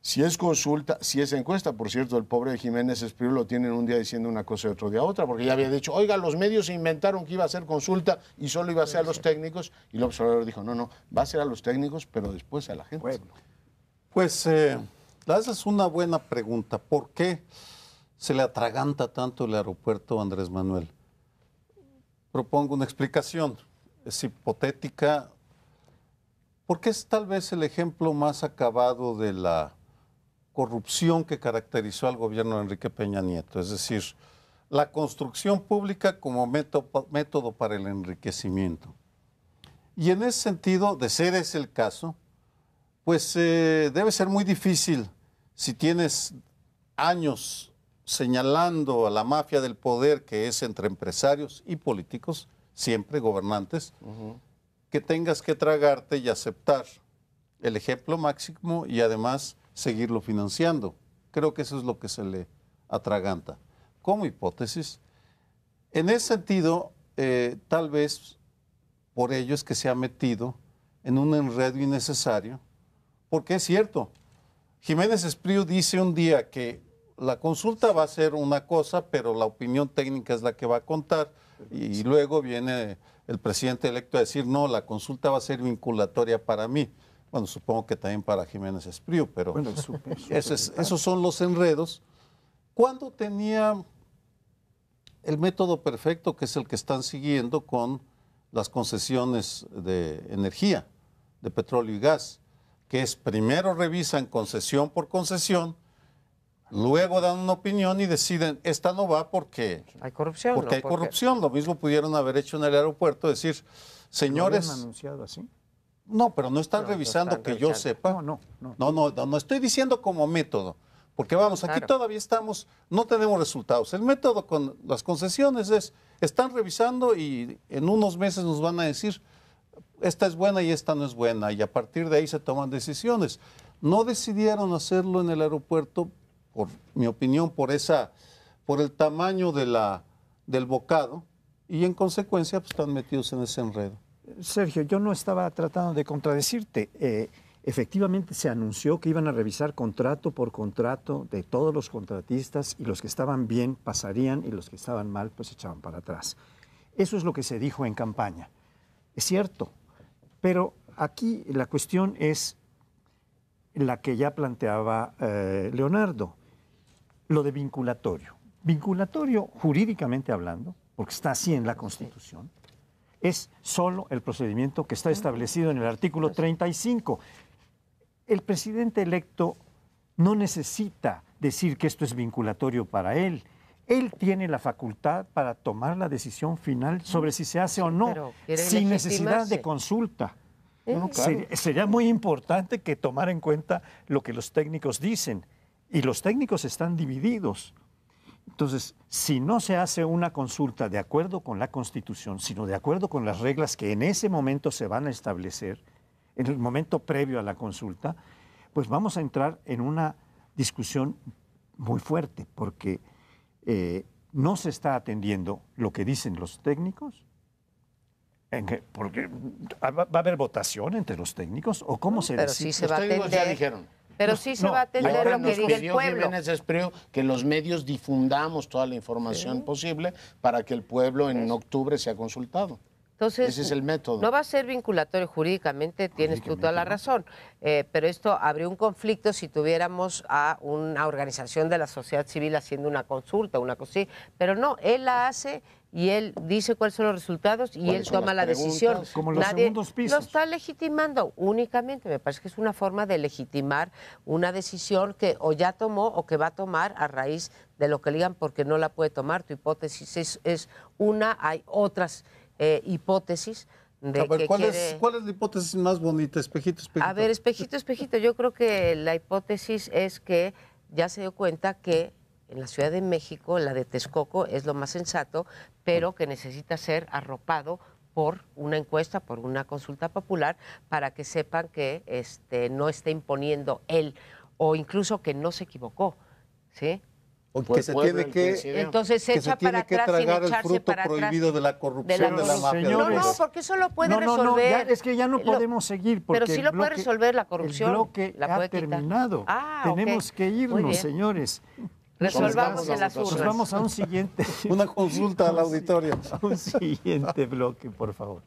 [SPEAKER 1] Si es consulta, si es encuesta, por cierto, el pobre Jiménez Espriu lo tienen un día diciendo una cosa y otro día otra, porque ya había dicho, oiga, los medios se inventaron que iba a ser consulta y solo iba a ser a los técnicos, y López Obrador dijo, no, va a ser a los técnicos, pero después a la gente.
[SPEAKER 4] Bueno, pues esa es una buena pregunta. ¿Por qué se le atraganta tanto el aeropuerto, Andrés Manuel? Propongo una explicación, es hipotética, porque es tal vez el ejemplo más acabado de la corrupción que caracterizó al gobierno de Enrique Peña Nieto, es decir, la construcción pública como método para el enriquecimiento. Y en ese sentido, de ser ese el caso, pues debe ser muy difícil si tienes años señalando a la mafia del poder que es entre empresarios y políticos, siempre gobernantes, que tengas que tragarte y aceptar el ejemplo máximo y además seguirlo financiando. Creo que eso es lo que se le atraganta. Como hipótesis, en ese sentido, tal vez por ello es que se ha metido en un enredo innecesario, porque es cierto, Jiménez Espriu dice un día que la consulta va a ser una cosa, pero la opinión técnica es la que va a contar, y luego viene el presidente electo a decir, no, la consulta va a ser vinculatoria para mí. Bueno, supongo que también para Jiménez Espriu, pero bueno, esos son los enredos. ¿Cuándo tenía el método perfecto, que es el que están siguiendo con las concesiones de energía, de petróleo y gas? Que es primero revisan concesión por concesión, luego dan una opinión y deciden, esta no va porque
[SPEAKER 2] hay corrupción.
[SPEAKER 4] Porque hay corrupción. Lo mismo pudieron haber hecho en el aeropuerto, decir, señores...
[SPEAKER 3] ¿Lo habían anunciado así?
[SPEAKER 4] No, pero no están revisando que yo sepa. No estoy diciendo como método, porque vamos, aquí todavía estamos, no tenemos resultados. El método con las concesiones es, están revisando y en unos meses nos van a decir, esta es buena y esta no es buena, y a partir de ahí se toman decisiones. No decidieron hacerlo en el aeropuerto, por mi opinión, por el tamaño del bocado, y en consecuencia pues, están metidos en ese enredo.
[SPEAKER 3] Sergio, yo no estaba tratando de contradecirte. Efectivamente se anunció que iban a revisar contrato por contrato de todos los contratistas, y los que estaban bien pasarían y los que estaban mal pues echaban para atrás. Eso es lo que se dijo en campaña. Es cierto, pero aquí la cuestión es la que ya planteaba Leonardo, lo de vinculatorio. Vinculatorio, jurídicamente hablando, porque está así en la Constitución, es solo el procedimiento que está establecido en el artículo 35. El presidente electo no necesita decir que esto es vinculatorio para él. Él tiene la facultad para tomar la decisión final sobre si se hace o no, sin necesidad de consulta. No, claro. Sería muy importante que tomara en cuenta lo que los técnicos dicen, y los técnicos están divididos. Entonces, si no se hace una consulta de acuerdo con la Constitución, sino de acuerdo con las reglas que en ese momento se van a establecer, en el momento previo a la consulta, pues vamos a entrar en una discusión muy fuerte, porque no se está atendiendo lo que dicen los técnicos. Porque va a haber votación entre los técnicos, o cómo se
[SPEAKER 2] pero
[SPEAKER 3] decide.
[SPEAKER 2] sí se va a atender.
[SPEAKER 1] Ya dijeron.
[SPEAKER 2] Pero sí se va a atender lo que diga el pueblo.
[SPEAKER 1] Jiménez Espriu que los medios difundamos toda la información posible para que el pueblo en octubre sea consultado.
[SPEAKER 2] Entonces,
[SPEAKER 1] ese es el método.
[SPEAKER 2] No va a ser vinculatorio jurídicamente, tienes tú toda la razón, pero esto habría un conflicto si tuviéramos a una organización de la sociedad civil haciendo una consulta, una cosa así, pero no, él la hace y él dice cuáles son los resultados y él toma la decisión.
[SPEAKER 3] Como los segundos pisos.
[SPEAKER 2] Lo está legitimando únicamente, me parece que es una forma de legitimar una decisión que o ya tomó o que va a tomar a raíz de lo que le digan porque no la puede tomar. Tu hipótesis es una, hay otras hipótesis de
[SPEAKER 4] a ver,
[SPEAKER 2] que
[SPEAKER 4] ¿cuál
[SPEAKER 2] quiere...
[SPEAKER 4] es la hipótesis más bonita? Espejito, espejito.
[SPEAKER 2] A ver, espejito, espejito, yo creo que la hipótesis es que ya se dio cuenta que en la Ciudad de México la de Texcoco es lo más sensato, pero que necesita ser arropado por una encuesta, por una consulta popular, para que sepan que no está imponiendo él, o incluso que no se equivocó, ¿sí?
[SPEAKER 4] O que se tiene que,
[SPEAKER 2] entonces se echa para atrás sin
[SPEAKER 4] tragar el
[SPEAKER 2] echarse
[SPEAKER 4] fruto
[SPEAKER 2] para
[SPEAKER 4] prohibido
[SPEAKER 2] atrás
[SPEAKER 4] de la corrupción, de la mafia.
[SPEAKER 3] Señores,
[SPEAKER 2] no, porque eso lo puede resolver.
[SPEAKER 3] Ya, es que ya no podemos seguir. Porque
[SPEAKER 2] pero sí lo puede resolver la corrupción.
[SPEAKER 3] El bloque
[SPEAKER 2] la puede
[SPEAKER 3] ha terminado.
[SPEAKER 2] Quitar.
[SPEAKER 3] Tenemos que irnos, señores.
[SPEAKER 2] Resolvamos en las urnas.
[SPEAKER 3] Nos vamos a un siguiente.
[SPEAKER 4] Una consulta al auditorio.
[SPEAKER 3] A un siguiente bloque, por favor.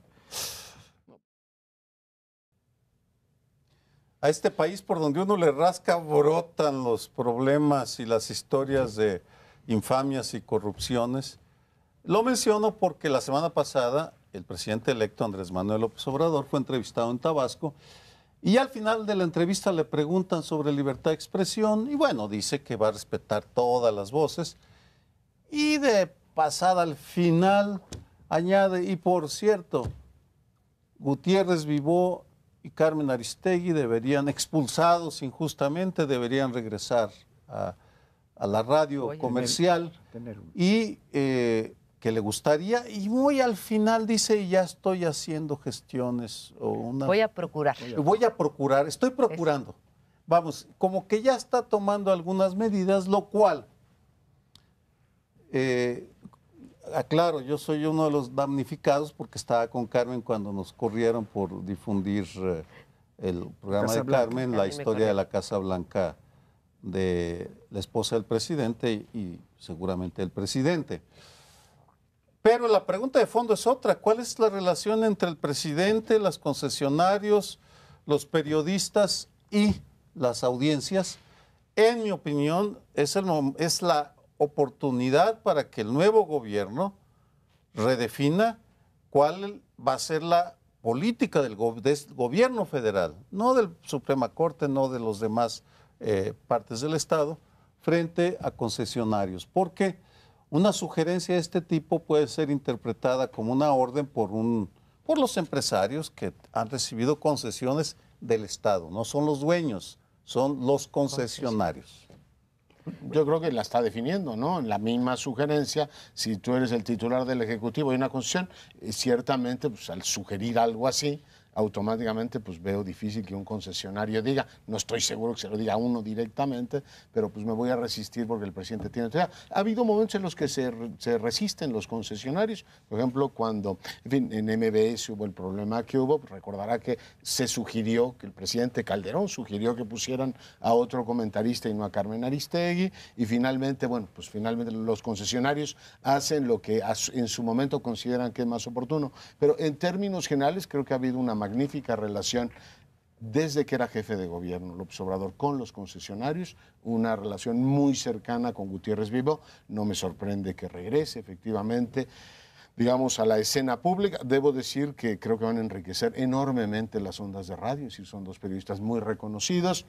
[SPEAKER 4] A este país por donde uno le rasca brotan los problemas y las historias de infamias y corrupciones. Lo menciono porque la semana pasada el presidente electo Andrés Manuel López Obrador fue entrevistado en Tabasco y al final de la entrevista le preguntan sobre libertad de expresión y bueno, dice que va a respetar todas las voces y de pasada al final añade, y por cierto, Gutiérrez Vivó y Carmen Aristegui deberían, expulsados injustamente, deberían regresar a la radio comercial y que le gustaría, y muy al final dice, ya estoy haciendo gestiones.
[SPEAKER 2] Voy a procurar.
[SPEAKER 4] Voy a procurar, estoy procurando. Vamos, como que ya está tomando algunas medidas, lo cual, aclaro, yo soy uno de los damnificados porque estaba con Carmen cuando nos corrieron por difundir el programa de Carmen, la historia de la Casa Blanca de la esposa del presidente y seguramente el presidente. Pero la pregunta de fondo es otra. ¿Cuál es la relación entre el presidente, los concesionarios, los periodistas y las audiencias? En mi opinión, es la oportunidad para que el nuevo gobierno redefina cuál va a ser la política del gobierno federal, no del Suprema Corte, no de los demás partes del Estado, frente a concesionarios. Porque una sugerencia de este tipo puede ser interpretada como una orden por los empresarios que han recibido concesiones del Estado. No son los dueños, son los concesionarios.
[SPEAKER 1] Yo creo que la está definiendo, ¿no? En la misma sugerencia, si tú eres el titular del Ejecutivo y una concesión, ciertamente, pues, al sugerir algo así, automáticamente pues veo difícil que un concesionario diga, no estoy seguro que se lo diga a uno directamente, pero pues me voy a resistir porque el presidente tiene autoridad. Ha habido momentos en los que se resisten los concesionarios, por ejemplo, cuando, en fin, en MBS hubo el problema que hubo, pues recordará que se sugirió, que el presidente Calderón sugirió que pusieran a otro comentarista y no a Carmen Aristegui, y finalmente, bueno, pues finalmente los concesionarios hacen lo que en su momento consideran que es más oportuno, pero en términos generales creo que ha habido una magnífica relación desde que era jefe de gobierno López Obrador con los concesionarios, una relación muy cercana con Gutiérrez Vivó. No me sorprende que regrese efectivamente, digamos, a la escena pública. Debo decir que creo que van a enriquecer enormemente las ondas de radio, es decir, son dos periodistas muy reconocidos.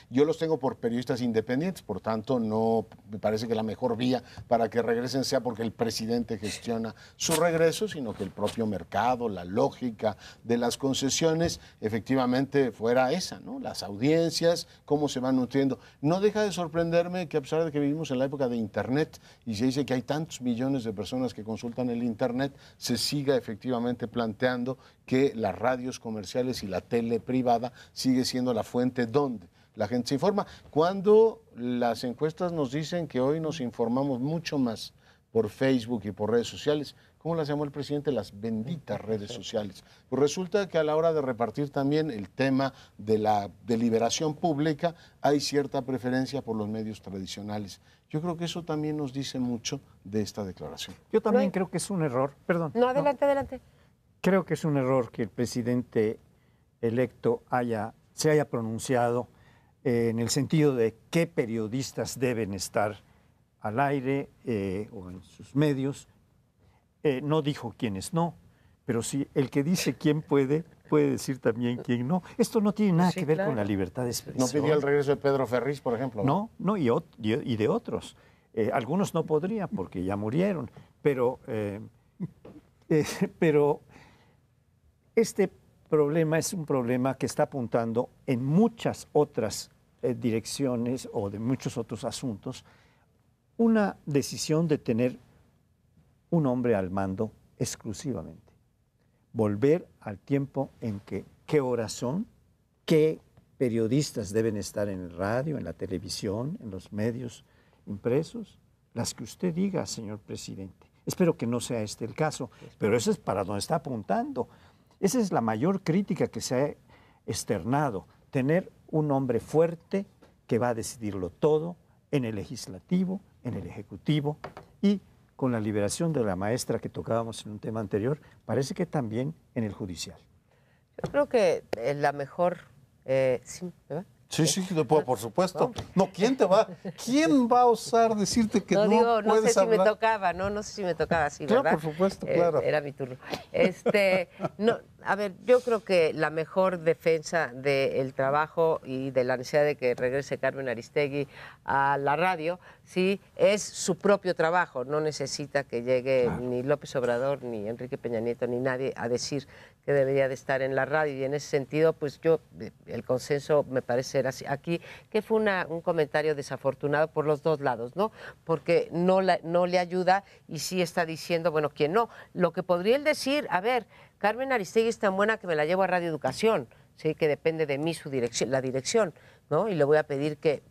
[SPEAKER 1] Yo los tengo por periodistas independientes, por tanto, no me parece que la mejor vía para que regresen sea porque el presidente gestiona su regreso, sino que el propio mercado, la lógica de las concesiones, efectivamente fuera esa, ¿no? Las audiencias, cómo se van nutriendo. No deja de sorprenderme que a pesar de que vivimos en la época de Internet y se dice que hay tantos millones de personas que consultan el Internet, se siga efectivamente planteando que las radios comerciales y la tele privada sigue siendo la fuente donde la gente se informa, cuando las encuestas nos dicen que hoy nos informamos mucho más por Facebook y por redes sociales. ¿Cómo las llamó el presidente? Las benditas redes sociales. Pues resulta que a la hora de repartir también el tema de la deliberación pública hay cierta preferencia por los medios tradicionales. Yo creo que eso también nos dice mucho de esta declaración.
[SPEAKER 3] Yo también creo que es un error. Perdón.
[SPEAKER 2] No, adelante, adelante.
[SPEAKER 3] Creo que es un error que el presidente electo se haya pronunciado en el sentido de qué periodistas deben estar al aire o en sus medios. No dijo quiénes no, pero sí el que dice quién puede decir también quién no. Esto no tiene nada que ver con la libertad de expresión.
[SPEAKER 1] ¿No pidió el regreso de Pedro Ferriz, por ejemplo?
[SPEAKER 3] No, y de otros. Algunos no podrían porque ya murieron, pero este problema es un problema que está apuntando en muchas otras direcciones o de muchos otros asuntos, una decisión de tener un hombre al mando exclusivamente. Volver al tiempo en que qué horas son, qué periodistas deben estar en el radio, en la televisión, en los medios impresos, las que usted diga, señor presidente. Espero que no sea este el caso, pero eso es para donde está apuntando. Esa es la mayor crítica que se ha externado, tener un hombre fuerte que va a decidirlo todo en el legislativo, en el ejecutivo y con la liberación de la maestra que tocábamos en un tema anterior, parece que también en el judicial.
[SPEAKER 2] Yo creo que la mejor... ¿sí? ¿verdad?
[SPEAKER 4] Sí, por supuesto. No, ¿quién va a osar decirte que no
[SPEAKER 2] digo, no
[SPEAKER 4] puedes
[SPEAKER 2] sé si
[SPEAKER 4] hablar?
[SPEAKER 2] me tocaba, no sé si me tocaba así,
[SPEAKER 4] Claro,
[SPEAKER 2] ¿verdad?
[SPEAKER 4] por supuesto, claro.
[SPEAKER 2] Era mi turno. No, a ver, yo creo que la mejor defensa del trabajo y de la necesidad de que regrese Carmen Aristegui a la radio, sí, es su propio trabajo. No necesita que llegue ni López Obrador, ni Enrique Peña Nieto, ni nadie a decir que debería de estar en la radio. Y en ese sentido, pues el consenso me parece ser así. Aquí, que fue un comentario desafortunado por los dos lados, ¿no? Porque no le ayuda y sí está diciendo, bueno, ¿quién no? Lo que podría él decir, a ver, Carmen Aristegui es tan buena que me la llevo a Radio Educación, ¿sí? Que depende de mí la dirección, ¿no? Y le voy a pedir que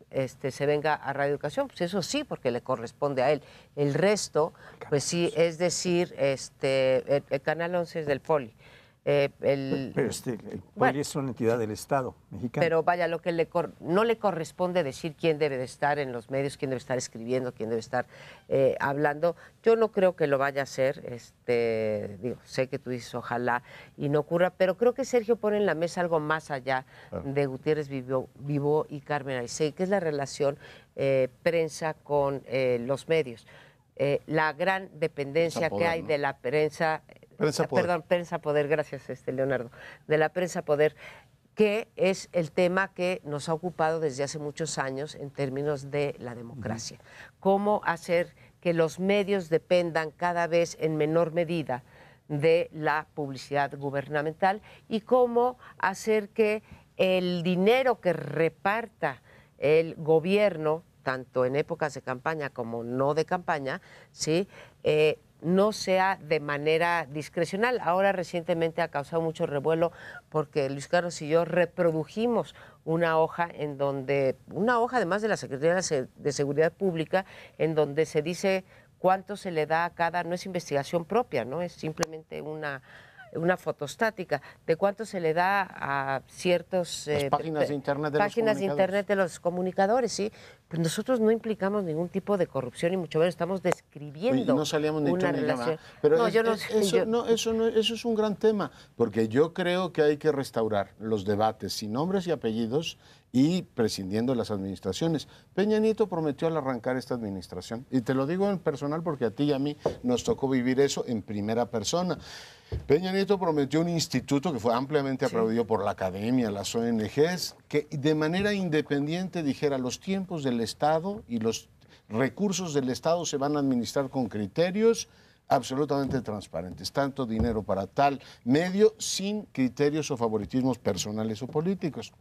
[SPEAKER 2] se venga a Radio Educación, pues eso sí, porque le corresponde a él. El resto, pues sí, es decir, el Canal 11 es del Poli.
[SPEAKER 3] Pero el Poli es una entidad del Estado mexicano.
[SPEAKER 2] Pero vaya, lo que no le corresponde decir quién debe de estar en los medios, quién debe estar escribiendo, quién debe estar hablando. Yo no creo que lo vaya a hacer. Sé que tú dices ojalá y no ocurra, pero creo que Sergio pone en la mesa algo más allá de Gutiérrez Vivo y Carmen Aristegui, que es la relación prensa con los medios. La gran dependencia que hay de la prensa... Prensa Poder, gracias, Leonardo. De la Prensa Poder, que es el tema que nos ha ocupado desde hace muchos años en términos de la democracia. Cómo hacer que los medios dependan cada vez en menor medida de la publicidad gubernamental y cómo hacer que el dinero que reparta el gobierno, tanto en épocas de campaña como no de campaña, ¿sí?, no sea de manera discrecional. Ahora recientemente ha causado mucho revuelo porque Luis Carlos y yo reprodujimos una hoja además de la Secretaría de Seguridad Pública, en donde se dice cuánto se le da a cada, no es investigación propia, no es simplemente una fotostática de cuánto se le da a ciertos
[SPEAKER 1] páginas de internet
[SPEAKER 2] de los comunicadores, sí. Pues nosotros no implicamos ningún tipo de corrupción y mucho menos estamos describiendo.
[SPEAKER 1] No salíamos ni
[SPEAKER 2] una
[SPEAKER 1] tú ni
[SPEAKER 2] relación.
[SPEAKER 1] yo, pero
[SPEAKER 2] Eso
[SPEAKER 1] es un gran tema, porque yo creo que hay que restaurar los debates sin nombres y apellidos y prescindiendo de las administraciones. Peña Nieto prometió al arrancar esta administración, y te lo digo en personal porque a ti y a mí nos tocó vivir eso en primera persona. Peña Nieto prometió un instituto que fue ampliamente aplaudido por la academia, las ONGs, que de manera independiente dijera los tiempos del Estado y los recursos del Estado se van a administrar con criterios absolutamente transparentes, tanto dinero para tal medio sin criterios o favoritismos personales o políticos.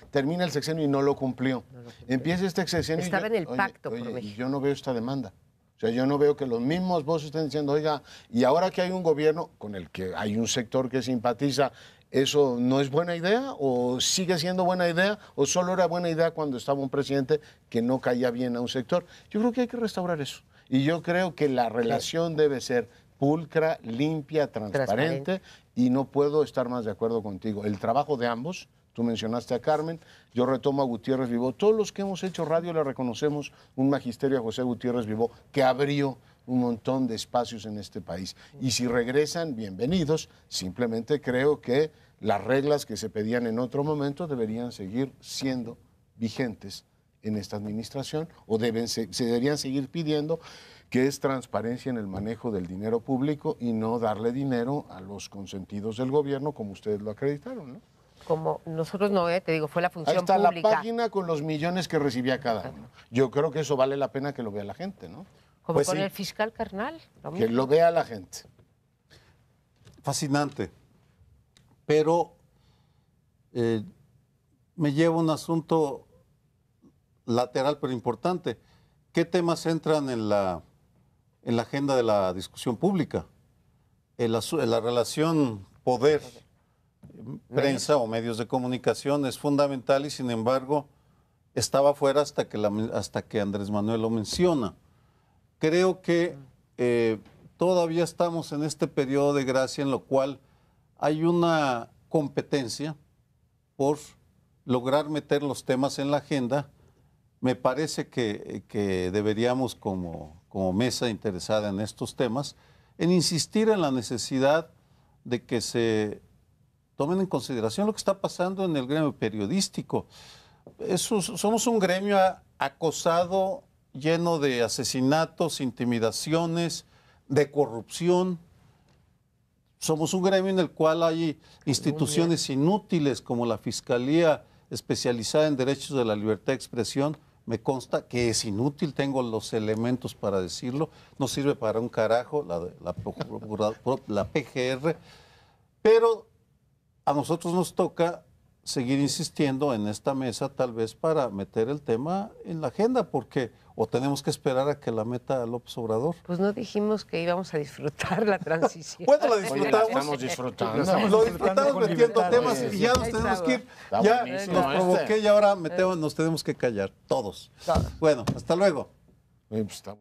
[SPEAKER 1] Termina el sexenio y no lo cumplió. Empieza este sexenio
[SPEAKER 2] Estaba en el pacto por México.
[SPEAKER 1] Y yo no veo esta demanda. O sea, yo no veo que los mismos voces estén diciendo, oiga, y ahora que hay un gobierno con el que hay un sector que simpatiza, ¿eso no es buena idea? ¿O sigue siendo buena idea? ¿O solo era buena idea cuando estaba un presidente que no caía bien a un sector? Yo creo que hay que restaurar eso. Y yo creo que la relación debe ser pulcra, limpia, transparente, y no puedo estar más de acuerdo contigo. El trabajo de ambos, tú mencionaste a Carmen, yo retomo a Gutiérrez Vivo. Todos los que hemos hecho radio le reconocemos un magisterio a José Gutiérrez Vivo que abrió un montón de espacios en este país. Y si regresan, bienvenidos. Simplemente creo que las reglas que se pedían en otro momento deberían seguir siendo vigentes en esta administración o se deberían seguir pidiendo, que es transparencia en el manejo del dinero público y no darle dinero a los consentidos del gobierno como ustedes lo acreditaron, ¿no?
[SPEAKER 2] Como nosotros no, te digo, fue la función
[SPEAKER 1] Ahí está
[SPEAKER 2] pública.
[SPEAKER 1] la página con los millones que recibía cada uno. Yo creo que eso vale la pena que lo vea la gente, ¿no?
[SPEAKER 2] Como
[SPEAKER 4] Pues
[SPEAKER 2] con
[SPEAKER 4] sí.
[SPEAKER 2] el fiscal carnal.
[SPEAKER 1] Que lo vea la gente.
[SPEAKER 4] Fascinante. Pero me lleva un asunto lateral pero importante. ¿Qué temas entran en la agenda de la discusión pública? La relación poder, prensa o medios de comunicación es fundamental y sin embargo estaba fuera hasta que Andrés Manuel lo menciona. Creo que todavía estamos en este periodo de gracia en lo cual hay una competencia por lograr meter los temas en la agenda. Me parece que deberíamos, como mesa interesada en estos temas, en insistir en la necesidad de que se tomen en consideración lo que está pasando en el gremio periodístico. Somos un gremio acosado, lleno de asesinatos, intimidaciones, de corrupción. Somos un gremio en el cual hay instituciones inútiles como la Fiscalía especializada en derechos de la libertad de expresión. Me consta que es inútil, tengo los elementos para decirlo, no sirve para un carajo la PGR, pero a nosotros nos toca seguir insistiendo en esta mesa tal vez para meter el tema en la agenda, porque o tenemos que esperar a que la meta López Obrador.
[SPEAKER 2] Pues no dijimos que íbamos a disfrutar la transición.
[SPEAKER 4] Bueno, la
[SPEAKER 1] Oye, la
[SPEAKER 4] disfrutamos.
[SPEAKER 1] estamos disfrutando.
[SPEAKER 4] Lo disfrutamos
[SPEAKER 3] con
[SPEAKER 4] metiendo
[SPEAKER 3] libertad.
[SPEAKER 4] temas y ya nos tenemos que ir.
[SPEAKER 1] Está
[SPEAKER 4] Ya
[SPEAKER 1] buenísimo
[SPEAKER 4] nos provoqué
[SPEAKER 1] este.
[SPEAKER 4] y ahora nos tenemos que callar, todos.
[SPEAKER 2] Todos.
[SPEAKER 4] Bueno, hasta luego.
[SPEAKER 1] Pues está